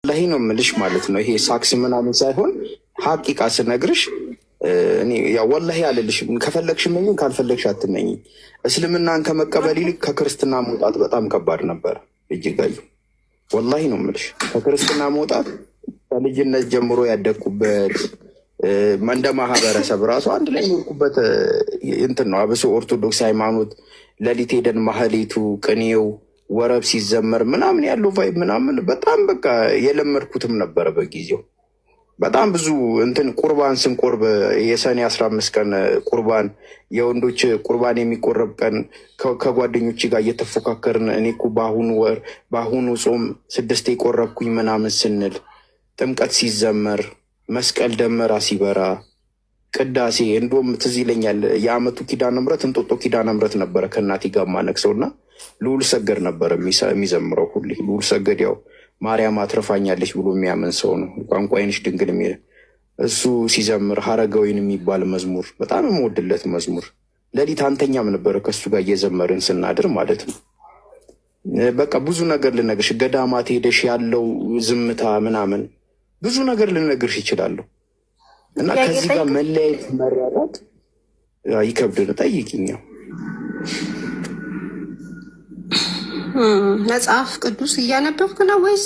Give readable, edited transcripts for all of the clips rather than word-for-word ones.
ለይ ነው የምልሽ ማለት ነው። ይሄ ሳክስ ምናምን ሳይሆን ሐቂቃ ስነግርሽ እኔ ያው ወላሂ አልልሽም። ከፈለግሽ መኝ ካልፈለግሽ አትመኝ። እስልምናን ከመቀበል ይልቅ ከክርስትና መውጣት በጣም ከባድ ነበር። እጅጋዩ ወላሂ ነው የምልሽ። ከክርስትና መውጣት ከልጅነት ጀምሮ ያደግኩበት እንደ ማህበረሰብ ራሱ አንድ ላይ የሚልኩበት እንትን ነው። አብሶ ኦርቶዶክስ ሃይማኖት ሌሊት ሄደን ማህሌቱ፣ ቅኔው፣ ወረብ ሲዘመር ምናምን ያለው ቫይብ ምናምን በጣም በቃ የለመድኩትም ነበረ በጊዜው። በጣም ብዙ እንትን ቁርባን ስንቆርብ የሰኔ 15 ቀን ቁርባን የወንዶች ቁርባን የሚቆረብ ቀን ከጓደኞች ጋር እየተፎካከርን እኔ እኮ በአሁኑ ጾም 6 የቆረብኩኝ ምናምን ስንል ጥምቀት ሲዘመር መስቀል ደመራ ሲበራ ቅዳሴ እንደውም ትዝ ይለኛል። የአመቱ ኪዳነ ምሕረት እንጦጦ ኪዳነ ምሕረት ነበረ ከእናቴ ጋር ማነቅሰው እና ልዑል ሰገድ ነበረ የሚዘምረው ሁሌ። ልዑል ሰገድ ያው ማርያም አትረፋኛለች ብሎ የሚያምን ሰው ነው። ቋንቋዬንሽ ድንግል የሚል እሱ ሲዘምር ሀረጋዊን የሚባል መዝሙር በጣም የምወድለት መዝሙር ሌሊት አንተኛም ነበረ ከእሱ ጋር እየዘመርን ስናድር ማለት ነው። በቃ ብዙ ነገር ልነግርሽ፣ ገዳማት ሄደሽ ያለው ዝምታ ምናምን ብዙ ነገር ልነግርሽ ይችላለሁ። እና ከዚህ ጋር መለያየት መራራት ይከብድ። ጠይቂኛው መጽሐፍ ቅዱስ እያነበብክ ነው ወይስ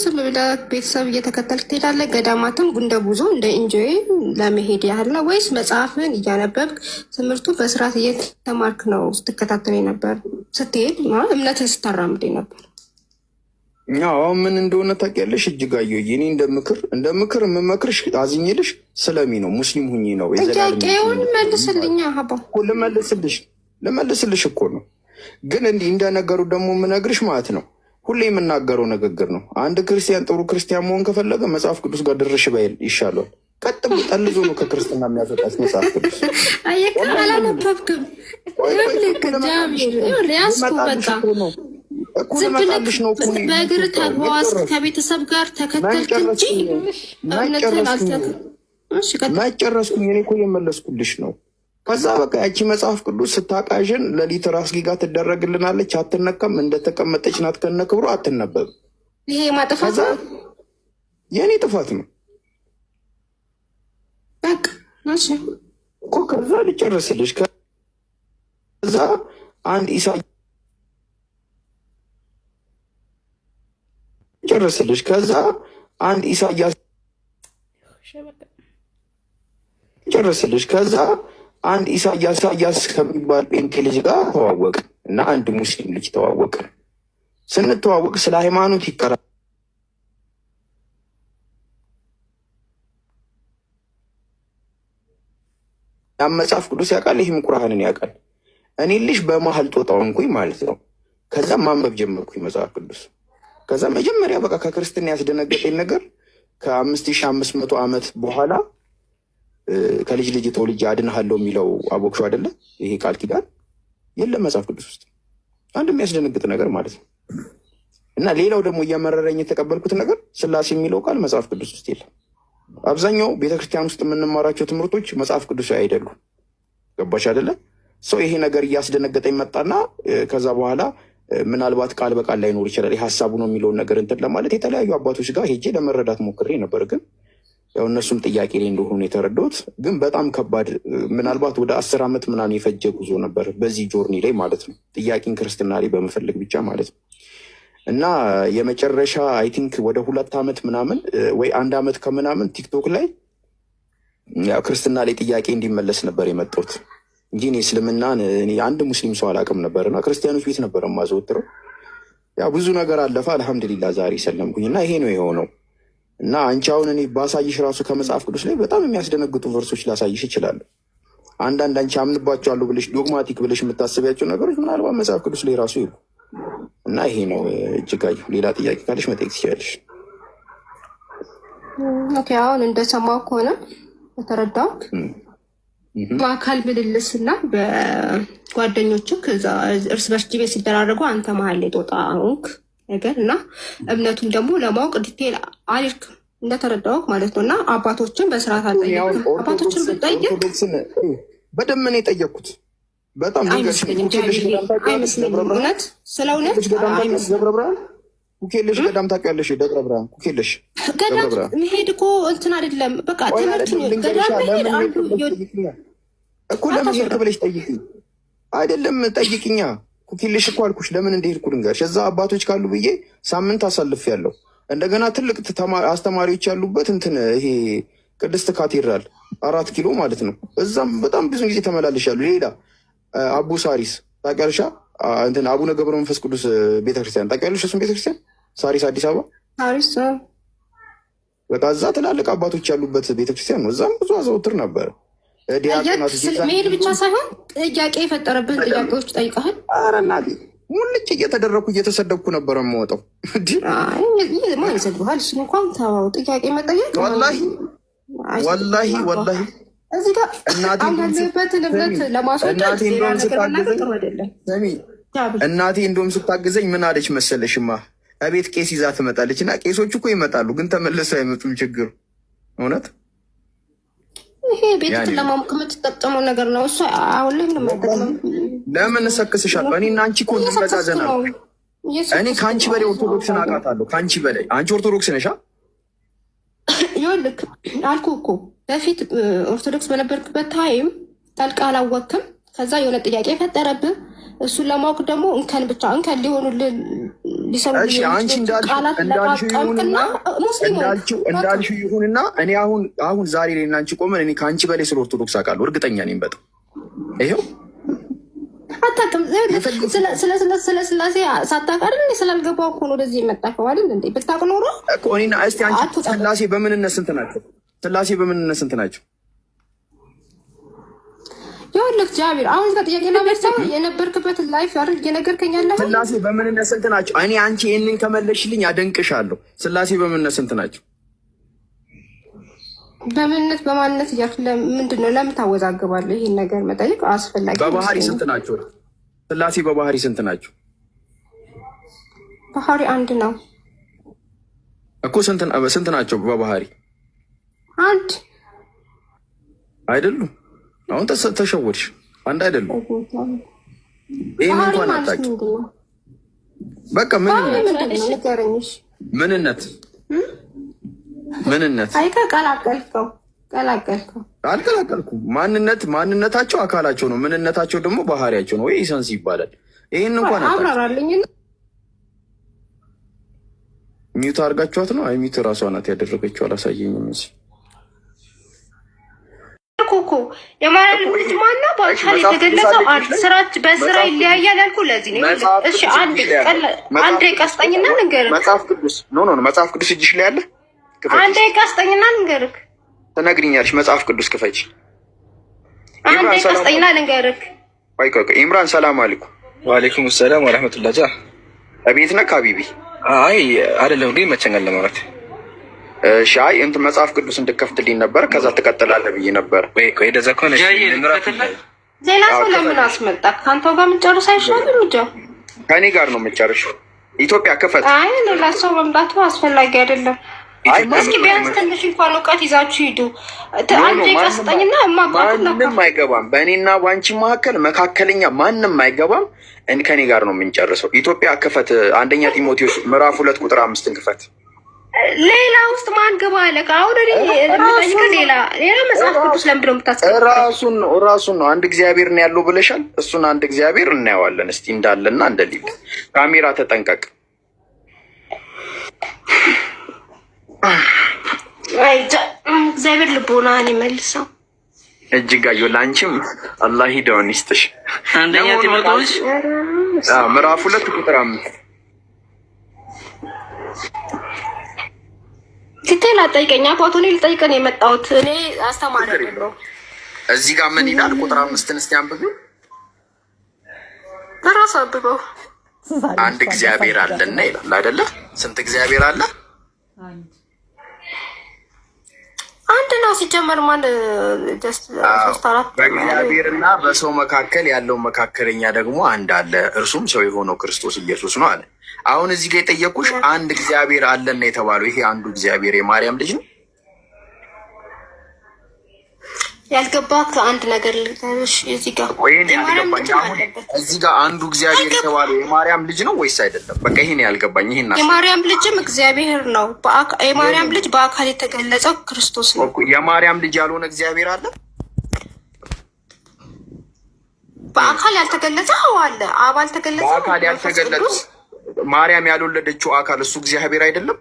ቤተሰብ እየተከተልክ ትሄዳለህ? ገዳማትም እንደ ጉዞ እንደ ኢንጆይ ለመሄድ ያህል ነው ወይስ መጽሐፍን እያነበብክ ትምህርቱ በስርዓት እየተማርክ ነው ስትከታተል ነበር? ስትሄድ እምነትን ስታራምድ ነበር? አሁን ምን እንደሆነ ታውቂያለሽ? እጅጋየሁ እኔ እንደ ምክር የምመክርሽ አዝኝልሽ ስለሚ ነው ሙስሊም ሁኚ ነው። ጥያቄውን መልስልኛ ሀባ ልመልስልሽ እኮ ነው። ግን እንዲህ እንደነገሩ ደግሞ የምነግርሽ ማለት ነው ሁሌ የምናገረው ንግግር ነው። አንድ ክርስቲያን ጥሩ ክርስቲያን መሆን ከፈለገ መጽሐፍ ቅዱስ ጋር ድርሽ ባይል ይሻሏል። ቀጥም ጠልዞ ነው ከክርስትና የሚያስወጣሽ መጽሐፍ ቅዱስ። አላነበብክም? በእግር ተጓዝ ከቤተሰብ ጋር ተከተልክ እንጂ መጨረስኩኝ። እኔ እኮ የመለስኩልሽ ነው። ከዛ በቃ ያቺ መጽሐፍ ቅዱስ ስታቃዥን ሌሊት ራስጌ ጋር ትደረግልናለች። አትነካም፣ እንደተቀመጠች ናት ከነክብሩ አትነበብም። ይሄ ማጥፋት የእኔ ጥፋት ነው እኮ። ከዛ ልጨርስልሽ። ከዛ አንድ ኢሳያስ ከዛ አንድ ኢሳያስ ከሚባል ጴንጤ ልጅ ጋር ተዋወቅ እና አንድ ሙስሊም ልጅ ተዋወቅ። ስንተዋወቅ ስለ ሃይማኖት ይቀራል። ያም መጽሐፍ ቅዱስ ያውቃል፣ ይህም ቁርአንን ያውቃል። እኔ ልጅ በመሀል ጦጣውንኩኝ ማለት ነው። ከዛ ማንበብ ጀመርኩኝ መጽሐፍ ቅዱስ። ከዛ መጀመሪያ በቃ ከክርስትና ያስደነገጠኝ ነገር ከ5500 ዓመት በኋላ ከልጅ ልጅ ተወልጄ አድንሃለሁ የሚለው አቦክሾ አይደለ? ይሄ ቃል ኪዳን የለም መጽሐፍ ቅዱስ ውስጥ። አንድ የሚያስደነግጥ ነገር ማለት ነው። እና ሌላው ደግሞ እያመረረኝ የተቀበልኩት ነገር ስላሴ የሚለው ቃል መጽሐፍ ቅዱስ ውስጥ የለም። አብዛኛው ቤተክርስቲያን ውስጥ የምንማራቸው ትምህርቶች መጽሐፍ ቅዱስ አይደሉም። ገባሽ አይደለ? ሰው ይሄ ነገር እያስደነገጠኝ መጣና ከዛ በኋላ ምናልባት ቃል በቃል ላይኖር ይችላል ሀሳቡ ነው የሚለውን ነገር እንትን ለማለት የተለያዩ አባቶች ጋር ሄጄ ለመረዳት ሞክሬ ነበር። ግን ያው እነሱም ጥያቄ ላይ እንደሆኑ የተረዳሁት። ግን በጣም ከባድ ምናልባት ወደ 10 ዓመት ምናምን የፈጀ ጉዞ ነበር በዚህ ጆርኒ ላይ ማለት ነው። ጥያቄን ክርስትና ላይ በመፈለግ ብቻ ማለት ነው። እና የመጨረሻ አይ ቲንክ ወደ 2 ዓመት ምናምን ወይ 1 ዓመት ከምናምን ቲክቶክ ላይ ያው ክርስትና ላይ ጥያቄ እንዲመለስ ነበር የመጣሁት እንጂ እኔ እስልምናን አንድ ሙስሊም ሰው አላውቅም ነበር። እና ክርስቲያኖች ቤት ነበር የማዘወትረው። ያው ብዙ ነገር አለፈ። አልሐምዱሊላህ ዛሬ ሰለምኩኝ እና ይሄ ነው የሆነው። እና አንቺ አሁን እኔ ባሳይሽ ራሱ ከመጽሐፍ ቅዱስ ላይ በጣም የሚያስደነግጡ ቨርሶች ላሳይሽ ይችላሉ። አንዳንድ አንቺ አምንባቸዋለሁ ብለሽ ዶግማቲክ ብለሽ የምታስቢያቸው ነገሮች ምናልባት መጽሐፍ ቅዱስ ላይ ራሱ ይሉ እና ይሄ ነው እጅጋየሁ። ሌላ ጥያቄ ካለሽ መጠየቅ ትችላለሽ። ኦኬ፣ አሁን እንደሰማሁ ከሆነ በተረዳሁት በአካል ምልልስ እና በጓደኞቹ እርስ በርስ ዲቤት ሲደራረጉ አንተ መሀል ላይ ጦጣ ሆንክ ነገር እና እምነቱን ደግሞ ለማወቅ ዲቴል አልክ እንደተረዳሁት ማለት ነው። እና አባቶችን በስርዓት አልጠየቅም። አባቶችን ብጠይቅ በደንብ ነው የጠየቅኩት። በጣም አይመስለኝም። እውነት ስለ እውነት አይመስለኝም። ኩኬለሽ ገዳም ታውቂያለሽ? ደብረ ብርሃን ኩኬለሽ ገዳም መሄድ እኮ እንትን አይደለም። በቃ ትምህርት ነው። ገዳም መሄድ አንዱ እኮ ለምን ሄድክ ብለሽ ጠይቅኝ። አይደለም ጠይቅኛ። ኩኬለሽ እኮ አልኩሽ። ለምን እንደሄድኩ ልንገርሽ። እዛ አባቶች ካሉ ብዬ ሳምንት አሳልፌያለሁ። እንደገና ትልቅ አስተማሪዎች ያሉበት እንትን ይሄ ቅድስት ካቴድራል 4 ኪሎ ማለት ነው። እዛም በጣም ብዙ ጊዜ ተመላልሻለሁ። ሌላ አቡ ሳሪስ ታውቂያለሽ? እንትን አቡነ ገብረ መንፈስ ቅዱስ ቤተክርስቲያን ታውቂያለሽ? እሱም ቤተክርስቲያን ሳሪስ አዲስ አበባ ሳሪስ በቃ እዛ ትላልቅ አባቶች ያሉበት ቤተክርስቲያን ነው። እዛም ብዙ አዘውትር ነበር። መሄድ ብቻ ሳይሆን ጥያቄ የፈጠረብን ጥያቄዎች ጠይቀሃል? ኧረ እናቴ ሙልጭ እየተደረግኩ እየተሰደብኩ ነበረ የምወጣው። ማን ይሰድብሃል? እሱን እንኳን ተው። ጥያቄ መጠየቅ ወላሂ እዚህ ጋር አንዳንድበትን እምነት ለማስወጣት እናቴ እንደውም ስታግዘኝ ምን አለች መሰለሽማ? ከቤት ቄስ ይዛ ትመጣለች እና ቄሶቹ እኮ ይመጣሉ፣ ግን ተመልሰው አይመጡም። ችግሩ እውነት ይሄ ቤትን ለማሞቅ የምትጠቀመው ነገር ነው። እሱ አሁን ላይ ለምን እሰክስሻለሁ? እኔ እና አንቺ እኮ እንመዛዘናል። እኔ ከአንቺ በላይ ኦርቶዶክስን አውቃታለሁ። ከአንቺ በላይ አንቺ ኦርቶዶክስ ነሻ? ይኸውልህ አልኩህ እኮ በፊት ኦርቶዶክስ በነበርክበት ታይም ጠልቃ አላወቅም። ከዛ የሆነ ጥያቄ የፈጠረብህ እሱን ለማወቅ ደግሞ እንከን ሊሆኑልን ሊሰሩ አንቺ እንዳልሽው ይሁንና እኔ አሁን ዛሬ ላይ እና አንቺ ቆመን እኔ ከአንቺ በላይ ስለ ኦርቶዶክስ አውቃለሁ። እርግጠኛ ነኝ በጣም ይኸው አታውቅም። ስለ ስላሴ ሳታውቅ ስላልገባው እኮ ነው ወደዚህ የመጣከው አይደል እንዴ? ብታውቅ ኖሮ እኮ እኔና እስቲ አንቺ ስላሴ በምንነት ስንት ናቸው? ስላሴ በምንነት ስንት ናቸው? ይኸውልህ ጃቢር አሁን እዚህ ጋር ጥያቄና መልስ የነበርክበትን ላይፍ አይደል እየነገርከኝ ያለኸው? ስላሴ በምንነት ስንት ናቸው? እኔ አንቺ ይህንን ከመለሽልኝ አደንቅሻለሁ። ስላሴ በምንነት ስንት ናቸው? በምንነት በማንነት እያልክ ምንድን ነው? ለምን ታወዛግባለህ? ይህን ነገር መጠየቅ አስፈላጊ። በባህሪ ስንት ናቸው? ስላሴ በባህሪ ስንት ናቸው? ባህሪ አንድ ነው እኮ። ስንት ናቸው በባህሪ? አንድ አይደሉም። አሁን ተሸወድሽ። አንድ አይደሉም። ይህን እንኳን አታውቂ። በቃ ምንነት ቀላቀልከው። አልቀላቀልኩም። ማንነታቸው አካላቸው ነው። ምንነታቸው ደግሞ ባህሪያቸው ነው ወይ ኢሰንስ ይባላል። ይህን እንኳን አብራራልኝ። ሚዩት አድርጋችኋት ነው? አይ ሚዩት እራሷ ናት ያደረገችው። አላሳየኝም እንጂ እኮ የማርያም ልጅ ማነው በአካል የተገለጸው? በስራ ይለያያል ያልኩህ ለዚህ ነው። እሺ አንድ ቀስጠኝና ልንገርህ። መጽሐፍ ቅዱስ መጽሐፍ ቅዱስ እጅሽ ላይ አለ። አንድ ቀስጠኝና ልንገርህ። ትነግሪኛለሽ። መጽሐፍ ቅዱስ ክፈች። አንድ ቀስጠኝና ልንገርህ። ቆይ ኢምራን ሰላም አለይኩም። ወአለይኩም ሰላም ወራህመቱላህ። አቤት ነህ ሀቢቢ? አይ አይደለም ግን ይመቸኛል ለማለት። እሺ አይ እንትን መጽሐፍ ቅዱስ እንድከፍትልኝ ነበር። ከዛ ትቀጥላለህ ብዬ ነበር። ቆይ እንደዛ ከሆነ ሌላ ሰው ለምን አስመጣህ? ከአንተው ጋር የምንጨርስ አይሻልም? እንጃው ከእኔ ጋር ነው የምንጨርሰው። ኢትዮጵያ ክፈት። አይ ሌላ ሰው መምጣቱ አስፈላጊ አይደለም። እስኪ ቢያንስ ትንሽ እንኳን እውቀት ይዛችሁ ሂዱ። አንድ ቀስጠኝና ማንም አይገባም። በእኔና ባንቺ መካከለኛ ማንም አይገባም። ከኔ ጋር ነው የምንጨርሰው። ኢትዮጵያ ክፈት። አንደኛ ጢሞቴዎስ ምዕራፍ 2 ቁጥር 5 ክፈት። ሌላ ውስጥ ማን ገባ አለ? አሁን ሌላ መጽሐፍ ቅዱስ ለምንድን ነው የምታስቀምጠው? ራሱን ነው። አንድ እግዚአብሔር ነው ያለው ብለሻል። እሱን አንድ እግዚአብሔር እናየዋለን። እስቲ እንዳለና እንደሌለ ካሜራ ተጠንቀቅ። እግዚአብሔር ልቦናህን ይመልሰው። እጅጋየሁ ለአንቺም አላህ ሂዳውን ይስጥሽ። አንደኛ ጢሞቴዎስ ምዕራፍ 2 ቁጥር 5 ዲቴል አጠይቀኝ። አባቶኔ ልጠይቀን የመጣሁት እኔ አስተማሪ ነው። እዚህ ጋር ምን ይላል? ቁጥር 5 እስቲ አንብቢው። በራሱ አንብበው። አንድ እግዚአብሔር አለና ይላል አይደለ? ስንት እግዚአብሔር አለ? አንድ ነው ሲጀመር። ማን ጀስት 3-4 በእግዚአብሔርና በሰው መካከል ያለው መካከለኛ ደግሞ አንድ አለ፣ እርሱም ሰው የሆነው ክርስቶስ ኢየሱስ ነው አለ። አሁን እዚህ ጋር የጠየቁሽ አንድ እግዚአብሔር አለና የተባለው ይሄ አንዱ እግዚአብሔር የማርያም ልጅ ነው። ያልገባህ አንድ ነገር ልትነሽ እዚህ ጋር እዚህ ጋር አንዱ እግዚአብሔር የተባለው የማርያም ልጅ ነው ወይስ አይደለም? በቃ ይሄን ያልገባኝ ይሄን የማርያም ልጅም እግዚአብሔር ነው። የማርያም ልጅ በአካል የተገለጸው ክርስቶስ ነው። የማርያም ልጅ ያልሆነ እግዚአብሔር አለ? በአካል ያልተገለጸ አለ። አብ አልተገለጸ። በአካል ያልተገለጸ ማርያም ያልወለደችው አካል እሱ እግዚአብሔር አይደለም?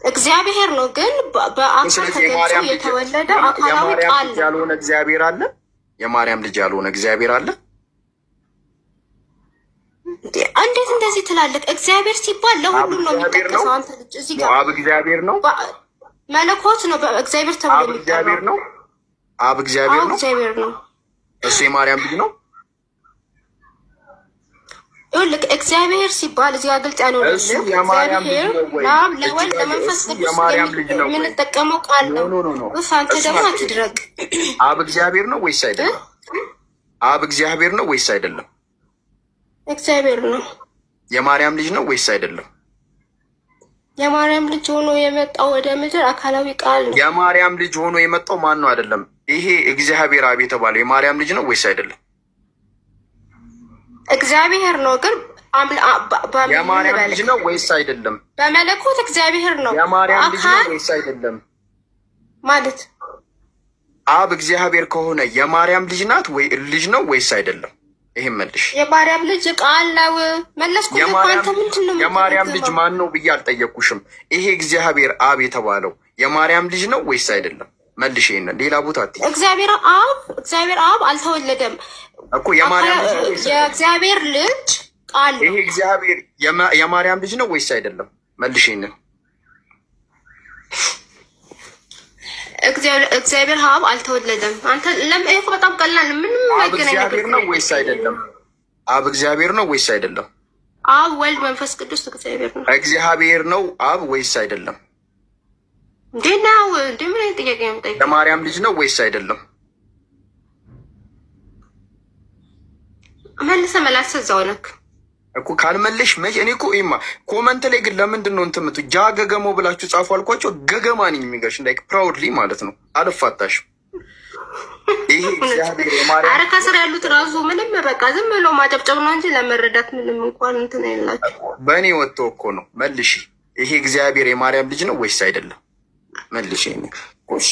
እግዚአብሔር ነው፣ ግን በአካል ተገልጾ የተወለደ አካላዊ ቃል ነው። ያልሆነ እግዚአብሔር አለ? የማርያም ልጅ ያልሆነ እግዚአብሔር አለ? እንዴት እንደዚህ ትላለህ? እግዚአብሔር ሲባል ለሁሉም ነው የሚጠቀሰው። አንተ ልጅ እዚህ ጋር አብ እግዚአብሔር ነው፣ መለኮት ነው። በእግዚአብሔር ተብሎ እግዚአብሔር ነው። አብ እግዚአብሔር ነው፣ እግዚአብሔር ነው። እሱ የማርያም ልጅ ነው። ይኸውልህ እግዚአብሔር ሲባል እዚህ ጋር ግልጽ ያለው ነው። እግዚአብሔር ለአብ ለወልድ ለመንፈስ ቅዱስ የምንጠቀመው ቃል ነው። አንተ ደግሞ አትድረቅ። አብ እግዚአብሔር ነው ወይስ አይደለም? አብ እግዚአብሔር ነው ወይስ አይደለም? እግዚአብሔር ነው። የማርያም ልጅ ነው ወይስ አይደለም? የማርያም ልጅ ሆኖ የመጣው ወደ ምድር አካላዊ ቃል ነው። የማርያም ልጅ ሆኖ የመጣው ማን ነው? አይደለም። ይሄ እግዚአብሔር አብ የተባለው የማርያም ልጅ ነው ወይስ አይደለም? እግዚአብሔር ነው። ግን የማርያም ልጅ ነው ወይስ አይደለም? በመለኮት እግዚአብሔር ነው። የማርያም ልጅ ነው ወይስ አይደለም? ማለት አብ እግዚአብሔር ከሆነ የማርያም ልጅ ናት ወይ ልጅ ነው ወይስ አይደለም? ይሄን መልሽ። የማርያም ልጅ ቃል ነው። መለስኩ። አንተ ምንድነው? የማርያም ልጅ ማን ነው ብዬ አልጠየኩሽም። ይሄ እግዚአብሔር አብ የተባለው የማርያም ልጅ ነው ወይስ አይደለም? መልሽ። ይሄን ሌላ ቦታ አትይ። እግዚአብሔር አብ አልተወለደም እኮ የማርያም ልጅ ነው። የእግዚአብሔር ልጅ ቃል ነው። ይሄ እግዚአብሔር የማርያም ልጅ ነው ወይስ አይደለም? መልሽ። ይሄን እግዚአብሔር አብ አልተወለደም። አንተ ለምን በጣም ቀላል ምንም አይገናኝ ነገር ነው ወይስ አይደለም? አብ እግዚአብሔር ነው ወይስ አይደለም? አብ ወልድ መንፈስ ቅዱስ እግዚአብሔር ነው። እግዚአብሔር ነው አብ ወይስ አይደለም? እንደናው እንደምን ጥያቄ ነው? የማርያም ልጅ ነው ወይስ አይደለም? መልሰ እዛው ነክ እኮ ካልመለሽ መቼ እኔ እኮ ኢማ ኮመንት ላይ ግን ለምንድን ነው እንትምቱ ጃገገሞ ብላችሁ ጻፉ አልኳቸው። ገገማ ነኝ የሚገርሽ ላይክ ፕራውድሊ ማለት ነው። አልፋታሽም። ይሄ እግዚአብሔር የማርያም አረ ከስር ያሉት ራሱ ምንም በቃ ዝም ብሎ ማጨብጨብ ነው እንጂ ለመረዳት ምንም እንኳን እንትን አይላችሁ። በእኔ ወጥቶ እኮ ነው። መልሽ። ይሄ እግዚአብሔር የማርያም ልጅ ነው ወይስ አይደለም? መልሽ። ይሄን ኮሽ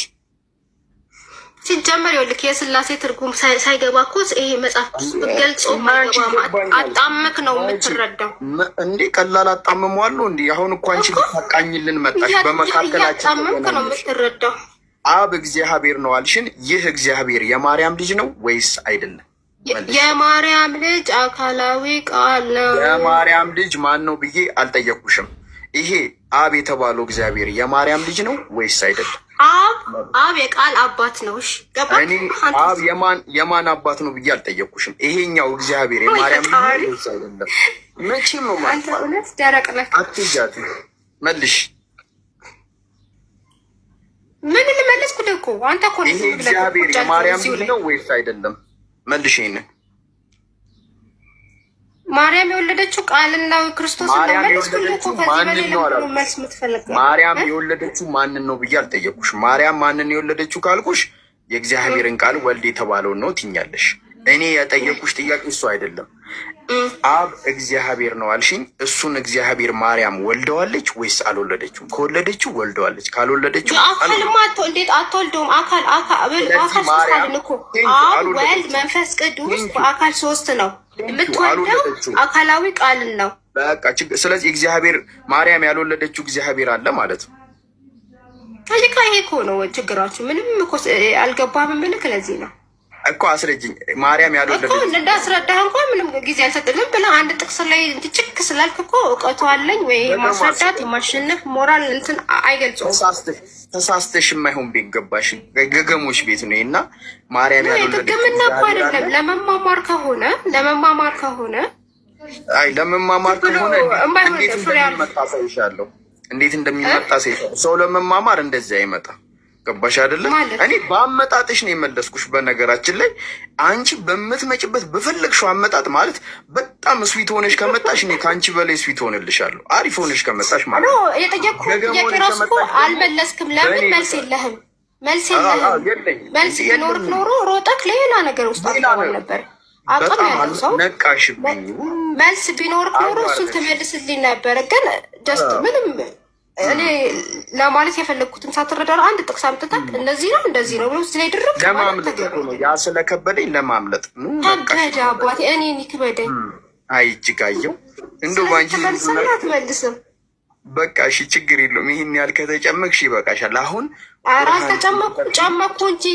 ሲጀመር ይኸውልህ የስላሴ ትርጉም ሳይገባ እኮ ይሄ መጽሐፍ ገልጾ አጣመክ ነው የምትረዳው እንዴ? ቀላል አጣምመዋለሁ እንዴ? አሁን እኮ አንቺ ልታቃኝልን መጣሽ። በመካከላችን አጣመክ ነው የምትረዳው። አብ እግዚአብሔር ነው አልሽን። ይህ እግዚአብሔር የማርያም ልጅ ነው ወይስ አይደለም? የማርያም ልጅ አካላዊ ቃል ነው። የማርያም ልጅ ማን ነው ብዬ አልጠየቁሽም። ይሄ አብ የተባለው እግዚአብሔር የማርያም ልጅ ነው ወይስ አይደለም? አብ የቃል አባት ነው። እሺ ገባ። አብ የማን አባት ነው ብዬ አልጠየኩሽም። ይሄኛው እግዚአብሔር የማርያም ልጅ ነው ወይስ አይደለም? መቼም ነው ማለት አንተ እውነት ደረቅ ነህ። አትጃት መልሽ። ምን ልመለስኩ እኮ አንተ እኮ ነው። ይሄ እግዚአብሔር የማርያም ልጅ ነው ወይስ አይደለም? መልሽ። ይሄን ማርያም የወለደችው ቃልና ክርስቶስ ነው። ማርያም የወለደችው ማንን ነው ብዬ አልጠየኩሽ። ማርያም ማንን የወለደችው ካልኩሽ የእግዚአብሔርን ቃል ወልድ የተባለውን ነው ትኛለሽ። እኔ የጠየኩሽ ጥያቄ እሱ አይደለም። አብ እግዚአብሔር ነው አልሽኝ። እሱን እግዚአብሔር ማርያም ወልደዋለች ወይስ አልወለደችውም? ከወለደችው ወልደዋለች፣ ካልወለደችው አካልማ እንዴት አትወልደውም? አካል ሶስት እኮ አብ ወልድ መንፈስ ቅዱስ በአካል ሶስት ነው። የምትወልደው አካላዊ ቃልን ነው። በቃ ስለዚህ እግዚአብሔር ማርያም ያልወለደችው እግዚአብሔር አለ ማለት ነው። ይሄ እኮ ነው ችግራችሁ። ምንም እኮ አልገባህም። ምልክ ለዚህ ነው እኮ አስረጅኝ። ማርያም ያልወለደችው እኮ እንዳስረዳህ እንኳን ምንም ጊዜ አልሰጥልም ብለህ አንድ ጥቅስ ላይ ጭክ ስላልክ እኮ እውቀቱ አለኝ ወይ ማስረዳት የማሸነፍ ሞራል እንትን አይገልጸውም። ተሳስተሽ የማይሆን ቤት ገባሽ። ገገሞች ቤት ነው እና ማርያም ያልወለደችው ጥቅምና እኮ አይደለም። ለመማማር ከሆነ አይ ለመማማር ከሆነ እንዴት እንደሚመጣ ሳይሻለሁ እንዴት እንደሚመጣ ሳይሻለሁ ሰው ለመማማር እንደዚህ አይመጣ። ገባሽ አይደለም? እኔ በአመጣጥሽ ነው የመለስኩሽ። በነገራችን ላይ አንቺ በምትመጭበት በፈለግሽው አመጣጥ ማለት በጣም ስዊት ሆነሽ ከመጣሽ እኔ ከአንቺ በላይ ስዊት ሆንልሻለሁ። አሪፍ ሆነሽ ከመጣሽ ማለት ነው። የጠየቅኩት ጥያቄ ራሱ እኮ አልመለስክም። ለምን መልስ የለህም? መልስ ቢኖርክ ኖሮ ሮጠክ ሌላ ነገር ውስጥ አትገባም ነበር። አቅም ያለው ሰው መልስ ቢኖርክ ኖሮ እሱን ትመልስልኝ ነበር። ግን ጀስት ምንም እኔ ለማለት የፈለግኩትን ሳትረዳ አንድ ጥቅስ አምጥተህ እንደዚህ ነው ብሎ ስለ ድርቅ ለማምለጥ ነው ያ ስለከበደኝ ለማምለጥ ከበደ አባቴ እኔን ይክበደኝ። አይ እጅጋየሁ እንደው ባንቺ አትመልስም። በቃ እሺ ችግር የለውም። ይሄን ያህል ከተጨመቅሽ ይበቃሻል። አሁን ኧረ ጨመኩ እንጂ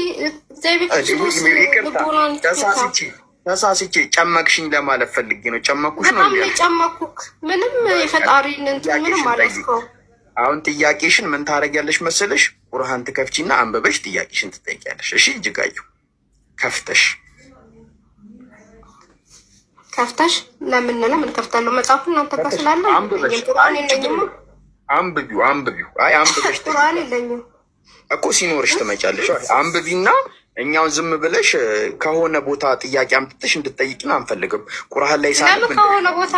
ተሳስቼ ጨመቅሽኝ ለማለት ፈልጌ ነው። ጨመኩሽ ነው ጨመኩክ። ምንም የፈጣሪን እንትን ምንም አላስከው። አሁን ጥያቄሽን ምን ታደርጊያለሽ መሰለሽ? ቁርአን ትከፍቺና አንበበሽ ጥያቄሽን ትጠይቂያለሽ። እሺ እጅጋየሁ ከፍተሽ ለምን ከፍታለሁ? መጽሐፉን እናንተ ጋር ስላለ ቁርአን የለኝም። አንብቢው። አይ አንብበሽ ቁርአን የለኝም እኮ ሲኖርሽ ትመጫለሽ። አንብቢና እኛውን ዝም ብለሽ ከሆነ ቦታ ጥያቄ አምጥተሽ እንድትጠይቂን አንፈልግም። ቁርአን ላይ ሳለ ለምን ከሆነ ቦታ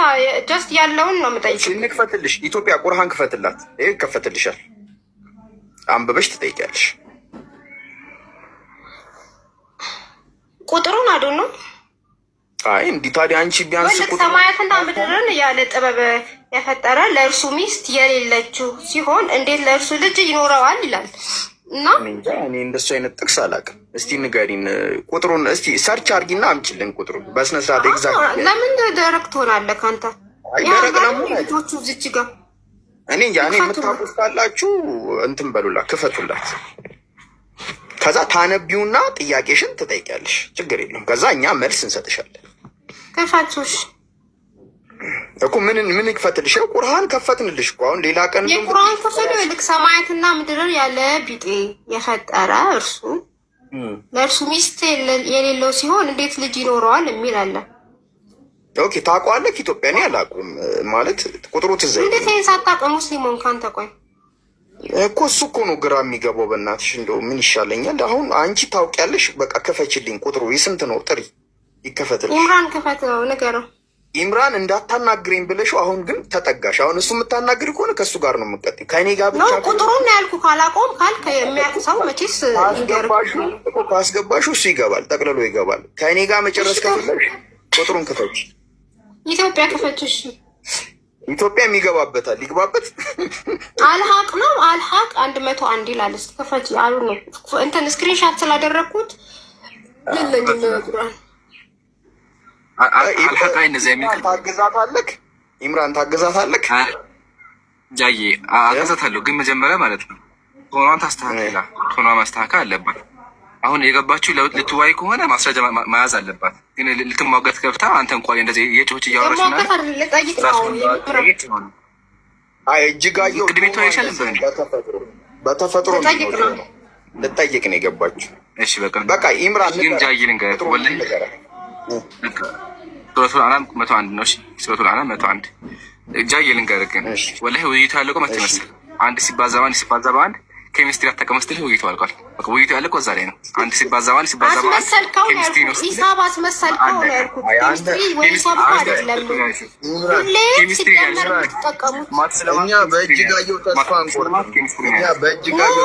ጀስት ያለውን ነው የምጠይቅሽ። እንክፈትልሽ። ኢትዮጵያ ቁርአን ክፈትላት። ይሄ ይከፈትልሻል። አንብበሽ ትጠይቂያለሽ። ቁጥሩን አዱን ነው። አይ እንዲህ ታዲያ አንቺ ቢያንስ ሰማያትና ምድርን ያለ ጥበብ የፈጠረ ለእርሱ ሚስት የሌለችው ሲሆን እንዴት ለእርሱ ልጅ ይኖረዋል ይላል። እና እኔ እንደሱ አይነት ጥቅስ አላውቅም። እስቲ ንገሪን ቁጥሩን። እስቲ ሰርች አድርጊና አምጪልን ቁጥሩን በስነ ስርዓት። ኤግዛክት ለምን ደረቅ ትሆናለህ ካንተ? ደረቅ ነው ልጆቹ እዚች ጋር እኔ የምታውቁት ካላችሁ እንትን በሉላት፣ ክፈቱላት። ከዛ ታነቢውና ጥያቄሽን ትጠይቂያለሽ። ችግር የለም። ከዛ እኛ መልስ እንሰጥሻለን። ክፈቱሽ እኮ ምን ይክፈትልሽ? ቁርአን ከፈትንልሽ እኮ። አሁን ሌላ ቀን የቁርአን ክፍል ልክ ሰማያትና ምድርን ያለ ቢጤ የፈጠረ እርሱ ለእርሱ ሚስት የሌለው ሲሆን እንዴት ልጅ ይኖረዋል የሚል አለ። ኦኬ ታውቀዋለህ? ኢትዮጵያ እኔ አላውቅም ማለት ቁጥሩ ትዝ አይልም። እንዴት ይሄን ሳታውቅ ሙስሊሙን ካንተ ቆይ እኮ እሱ እኮ ነው ግራ የሚገባው። በእናትሽ እንደው ምን ይሻለኛል አሁን? አንቺ ታውቂያለሽ። በቃ ክፈችልኝ። ቁጥሩ የስንት ነው? ጥሪ ይከፈትልሽ። ኢምራን ክፈተው ንገረው። ኢምራን እንዳታናግረኝ ብለሽው አሁን ግን ተጠጋሽ። አሁን እሱ የምታናግሪ ከሆነ ከእሱ ጋር ነው የምትቀጥይው። ከእኔ ጋር ብቻ ቁጥሩን ነው ያልኩህ። ካላቆም ካልክ የሚያውቅ ሰው መቼስ ካስገባሽው እሱ ይገባል፣ ጠቅልሎ ይገባል። ከእኔ ጋር መጨረስ ከፈለግሽ ቁጥሩን ክፈች። ኢትዮጵያ ክፈችሽ። ኢትዮጵያ የሚገባበታል ይግባበት። አልሀቅ ነው አልሀቅ 101 ይላል። ክፈች አሉ ነው እንትን ስክሪንሻት ስላደረግኩት የለኝም ቁርአን አልሐቃይ እንደዚህ የሚል ታግዛታለህ። ኢምራን ታግዛታለህ። ጃዬ አግዛታለሁ፣ ግን መጀመሪያ ማለት ነው ሆኗን ታስተካክላ ሆኗን ማስተካከል አለባት። አሁን የገባችሁ ልትዋይ ከሆነ ማስረጃ መያዝ አለባት። ግን ልትሟገት ገብታ አንተ እንኳን እንደዚህ የጮች እያወራች ነው። አይ እጅጋየሁ ቅድሜቷ ይሻል በተፈጥሮ ልጠይቅ ነው የገባችሁ። እሺ በቃ ኢምራን ግን ጃዬ ልንገርህ ወላሂ ሱረቱል አናም 101 ነው። እሺ ሱረቱል አናም 101 ጃዬ ልንገርህ ግን ወላሂ ውይይቱ ያለቀው መቼ መሰለህ? አንድ ሲባዛ በአንድ ኬሚስትሪ አታውቅም ውይይቱ አልቋል። በቃ ውይይቱ ያለቀው ዛሬ ነው። አንድ ሲባዛ በአንድ ኬሚስትሪ ነው። ሂሳብ አስመሰልከው ነው ያልኩት። ኬሚስትሪ ወይ ሂሳብ አይደለም። ሁሌ ሲደመር የምትጠቀሙት እኛ በእጅጋየሁ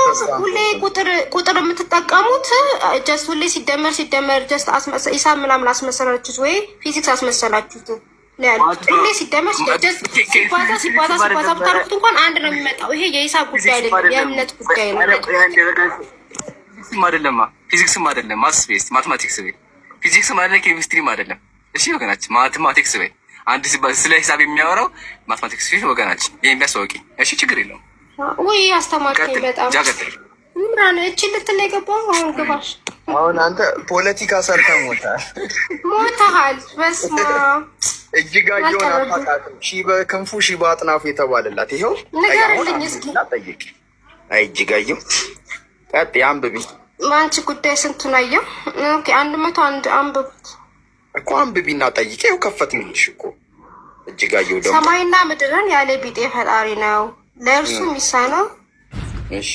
ተስፋ ሁሌ ቁጥር የምትጠቀሙት ጀስት ሁሌ ሲደመር ጀስት ሂሳብ ምናምን አስመሰላችሁት ወይ ፊዚክስ አስመሰላችሁት ነው ያሉት። ሁሌ ሲደመር ሲባዛ ብታረጉት እንኳን አንድ ነው የሚመጣው። ይሄ የሂሳብ ጉዳይ አይደለም፣ የእምነት ጉዳይ ነው። ፊዚክስም አይደለም፣ ማትማቲክስ ቤት ፊዚክስም አይደለም፣ ኬሚስትሪም አይደለም። እሺ ወገናችን ማትማቲክስ ቤት አንድ ስለ ሂሳብ የሚያወራው ማትማቲክስ ቤት ወገናችን ይሄን ቢያስወቂ። እሺ ችግር የለውም። ወይ አስተማርከኝ በጣም ምራን እቺ ልትል የገባው አሁን ግባሽ። አሁን አንተ ፖለቲካ ሰርተህ ሞተሃል። በስመ እጅጋየሁን አታውቃትም። ሺህ በክንፉ ሺህ በአጥናፉ የተባለላት ይኸው ንገርልኝ እስኪ። ጠይቅ። አይ እጅጋየሁ ቀጥ አንብቢ። አንቺ ጉዳይ ስንቱን አየው? ኦኬ 101 አንብቡት እኮ አንብቢና ጠይቄ። ይኸው ከፈትንልሽ እኮ እጅጋየሁ ደግሞ ሰማይና ምድርን ያለ ቢጤ ፈጣሪ ነው፣ ለእርሱ የሚሳነው። እሺ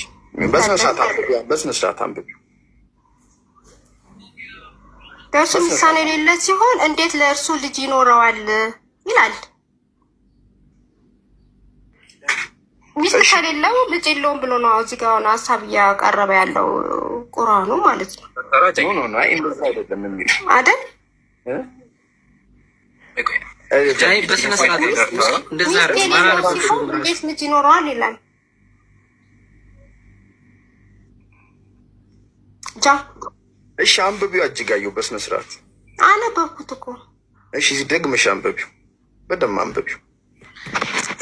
በስነ ስርዓት አንብቢ። ለእርሱ ሚሳኔ የሌለ ሲሆን እንዴት ለእርሱ ልጅ ይኖረዋል ይላል። ሚስት ከሌለው ልጅ የለውም ብሎ ነው እዚህ ጋር ሀሳብ እያቀረበ ያለው ቁርአኑ ማለት ነው አይደል? እንዴት ልጅ ይኖረዋል ይላል። እሺ አንብቢው እጅጋየሁ በስነ ስርዓት አነበብኩት እኮ። እሺ ደግመሽ አንብቢው፣ በደንብ አንብቢው።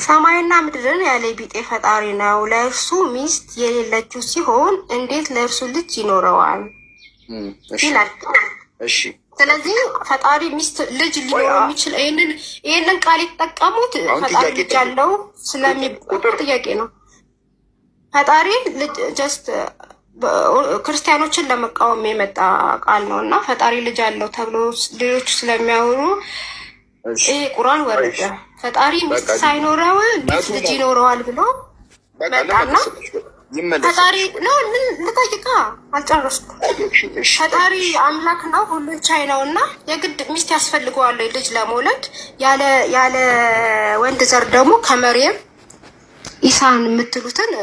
ሰማይና ምድርን ያለ ቢጤ ፈጣሪ ነው፣ ለእርሱ ሚስት የሌለችው ሲሆን እንዴት ለእርሱ ልጅ ይኖረዋል ይላል። እሺ ስለዚህ ፈጣሪ ሚስት ልጅ ሊኖረው የሚችል ይህንን ቃል የተጠቀሙት ፈጣሪ ልጅ ያለው ስለሚባል ጥያቄ ነው። ፈጣሪ ልጅ ጀስት ክርስቲያኖችን ለመቃወም የመጣ ቃል ነው እና ፈጣሪ ልጅ አለው ተብሎ ሌሎቹ ስለሚያወሩ ይሄ ቁርአን ወረደ። ፈጣሪ ሚስት ሳይኖረው እንዴት ልጅ ይኖረዋል ብሎ መጣና ፈጣሪ ነው። ልጠይቃ አልጨረስኩም። ፈጣሪ አምላክ ነው፣ ሁሉን ቻይ ነው እና የግድ ሚስት ያስፈልገዋል ልጅ ለመውለድ። ያለ ወንድ ዘር ደግሞ ከመርየም ኢሳን የምትሉትን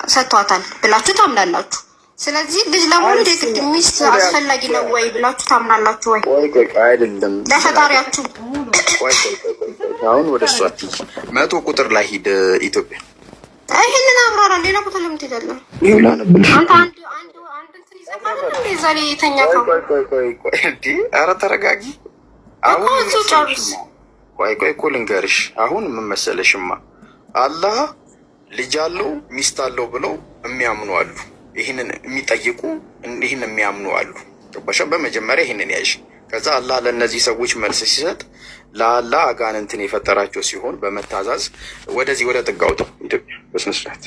ሰጥቷታል ብላችሁ ታምናላችሁ። ስለዚህ ልጅ ለመውለድ የግድ ሚስት አስፈላጊ ነው ወይ ብላችሁ ታምናላችሁ ወይ? አይደለም። ለፈጣሪያችሁ አሁን ወደ እሷ 100 ቁጥር ላይ ሂድ ኢትዮጵያ። ይሄንን አብራራ። ሌላ ቦታ ለምን ትሄዳለህ? አንተ አንድ እንትን ይዘፋል እንዴ? ዛሬ የተኛከው ኧረ ተረጋጊ። አሁን እሱ ጨርስ። ቆይ እኮ ልንገርሽ። አሁን ምን መሰለሽማ፣ አላህ ልጅ አለው ሚስት አለው ብለው የሚያምኑ አሉ። ይህንን የሚጠይቁ ይህን የሚያምኑ አሉ። ገባሽ? በመጀመሪያ ይህንን ያይሽ። ከዛ አላህ ለእነዚህ ሰዎች መልስ ሲሰጥ ለአላህ አጋንንትን የፈጠራቸው ሲሆን በመታዛዝ ወደዚህ ወደ ጥጋውት ኢትዮጵያ በስነ ስርዓት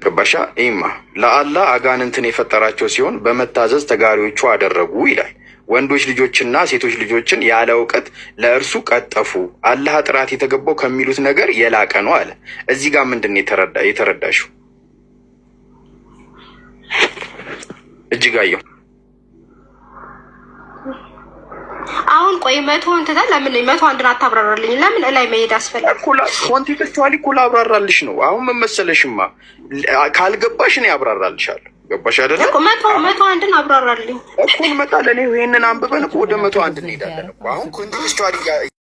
ገባሻ? ኢማ ለአላህ አጋንንትን የፈጠራቸው ሲሆን በመታዘዝ ተጋሪዎቹ አደረጉ ይላል። ወንዶች ልጆችና ሴቶች ልጆችን ያለ እውቀት ለእርሱ ቀጠፉ። አላህ ጥራት የተገባው ከሚሉት ነገር የላቀ ነው አለ። እዚህ ጋር ምንድን ነው የተረዳሽው? እጅጋየሁ አሁን ቆይ 100 እንትን ለምን 101 አታብራራልኝ? ለምን ላይ መሄድ አስፈላጊ? ኮንቴክስቹዋሊ እኮ ላብራራልሽ ነው። አሁን ምን መሰለሽማ፣ ካልገባሽ እኔ አብራራልሻለሁ። ገባሽ አይደለ? 101 አብራራልኝ እኮ እንመጣለን። ይሄንን አንብበን እኮ ወደ 101 እንሄዳለን እኮ። አሁን ኮንቴክስቹዋሊ